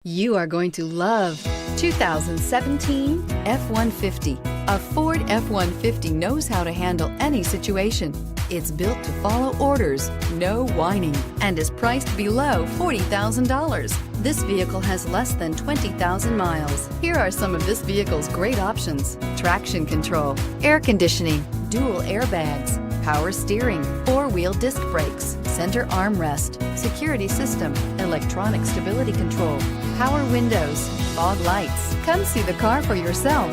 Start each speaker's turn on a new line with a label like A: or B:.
A: You are going to love 2017 F-150. A Ford F-150 knows how to handle any situation. It's built to follow orders, no whining, and is priced below $40,000. This vehicle has less than 20,000 miles. Here are some of this vehicle's great options: traction control, air conditioning, dual airbags, power steering, four-wheel disc brakes, center armrest, security system, electronic stability control, power windows, fog lights. Come see the car for yourself.